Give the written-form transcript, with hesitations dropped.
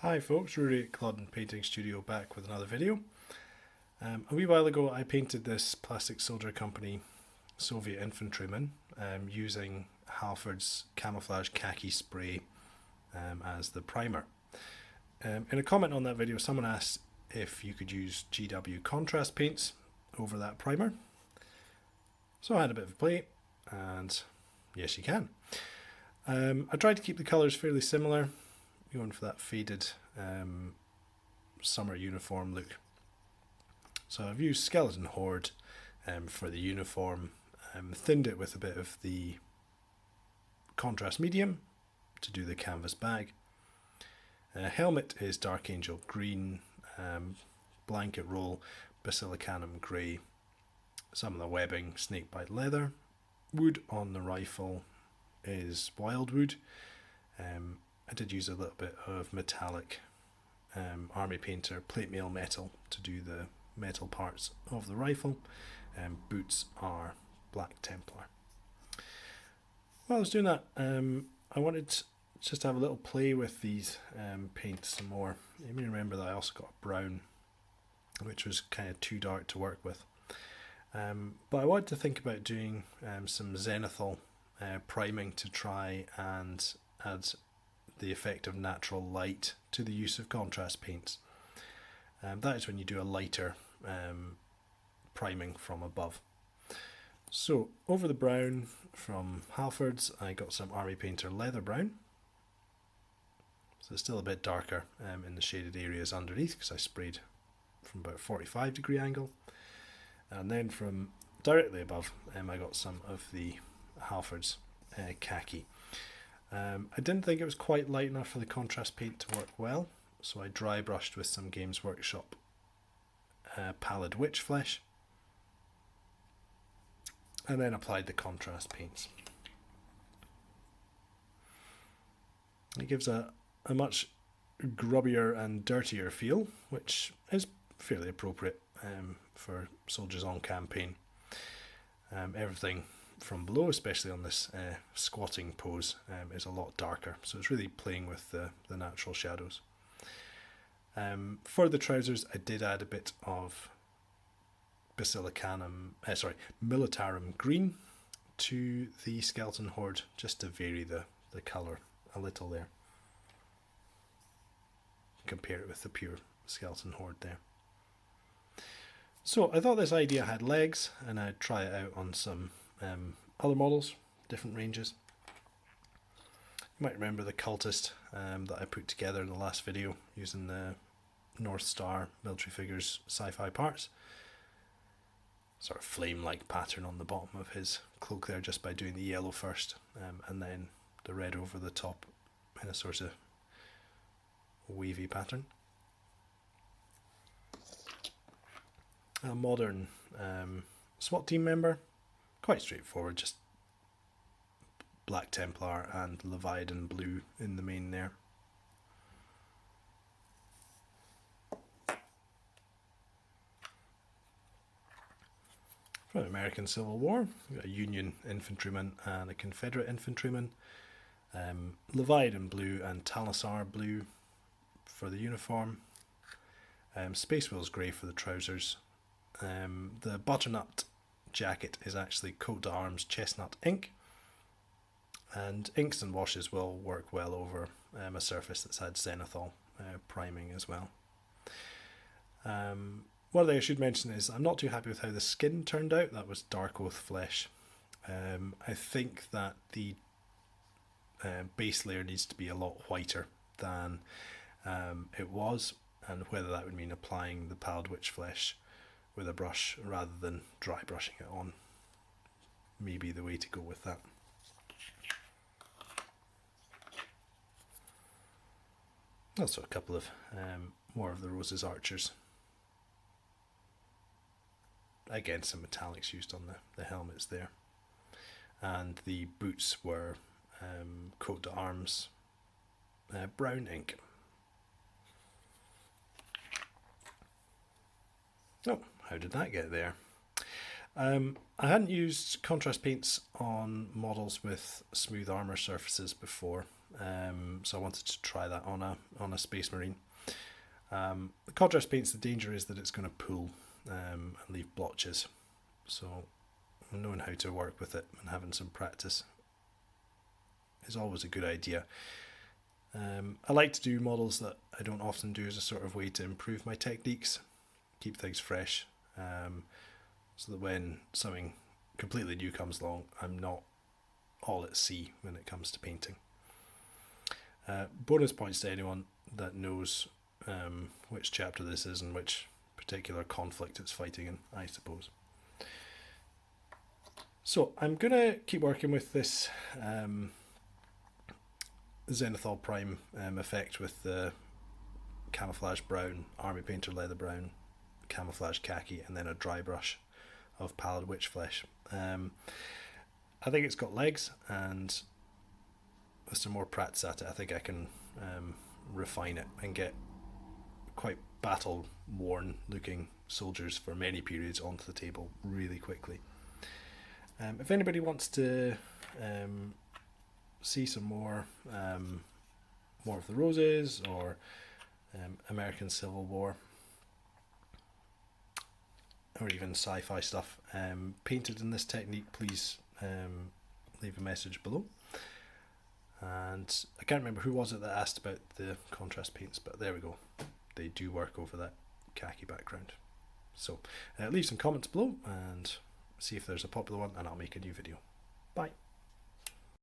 Hi folks, Rory at Claudin Painting Studio back with another video. A wee while ago I painted this Plastic Soldier Company Soviet infantryman using Halfords camouflage khaki spray as the primer. In a comment on that video someone asked if you could use GW contrast paints over that primer. So I had a bit of a play and yes you can. I tried to keep the colours fairly similar, going for that faded summer uniform look. So I've used Skeleton Horde for the uniform, thinned it with a bit of the contrast medium to do the canvas bag. Helmet is Dark Angel green, blanket roll Basilicanum grey, some of the webbing snakebite leather. Wood on the rifle is wildwood. I did use a little bit of metallic Army Painter plate mail metal to do the metal parts of the rifle. Boots are Black Templar. While I was doing that, I wanted just to have a little play with these paints some more. You may remember that I also got a brown, which was kind of too dark to work with. But I wanted to think about doing some Zenithal priming to try and add the effect of natural light to the use of contrast paints. That is when you do a lighter priming from above. So over the brown from Halfords I got some Army Painter Leather Brown. So it's still a bit darker in the shaded areas underneath because I sprayed from about 45-degree angle. And then from directly above I got some of the Halfords Khaki. I didn't think it was quite light enough for the contrast paint to work well, so I dry brushed with some Games Workshop Pallid Witch Flesh and then applied the contrast paints. It gives a much grubbier and dirtier feel, which is fairly appropriate for soldiers on campaign. Everything from below, especially on this squatting pose, is a lot darker, so it's really playing with the natural shadows. For the trousers I did add a bit of Militarum green to the Skeleton Horde just to vary the colour a little there. Compare it with the pure Skeleton Horde there. So I thought this idea had legs and I'd try it out on some other models, different ranges. You might remember the cultist that I put together in the last video using the North Star military figures sci-fi parts. Sort of flame-like pattern on the bottom of his cloak there, just by doing the yellow first and then the red over the top in a sort of wavy pattern. A modern SWAT team member, quite straightforward, just Black Templar and Leviathan blue in the main there. From the American Civil War, we've got a Union infantryman and a Confederate infantryman. Leviathan blue and Talisar blue for the uniform. Space Wheels grey for the trousers. The butternut jacket is actually coat d'arms chestnut ink, and inks and washes will work well over a surface that's had Zenithal priming as well. One thing I should mention is I'm not too happy with how the skin turned out. That was Dark Oath flesh. I think that the base layer needs to be a lot whiter than it was, and whether that would mean applying the Pallid Witch flesh with a brush rather than dry brushing it on may be the way to go with that. Also a couple of more of the Rose's Archers. Again, some metallics used on the helmets there. And the boots were coat d'arms brown ink. Oh, how did that get there? I hadn't used contrast paints on models with smooth armour surfaces before. so I wanted to try that on a Space Marine. The contrast paints, the danger is that it's going to pull and leave blotches, so knowing how to work with it and having some practice is always a good idea. I like to do models that I don't often do as a sort of way to improve my techniques, keep things fresh, so that when something completely new comes along, I'm not all at sea when it comes to painting. Bonus points to anyone that knows which chapter this is and which particular conflict it's fighting in, I suppose. So I'm going to keep working with this Zenithal Prime effect with the camouflage brown, army painter leather brown, camouflage khaki, and then a dry brush of pallid witch flesh. I think it's got legs, and with some more practice at it, I think I can refine it and get quite battle worn looking soldiers for many periods onto the table really quickly. If anybody wants to see some more of the Roses or American Civil War, or even sci-fi stuff painted in this technique, please leave a message below. And I can't remember who was it that asked about the contrast paints, but there we go, they do work over that khaki background. So leave some comments below and see if there's a popular one, and I'll make a new video. Bye.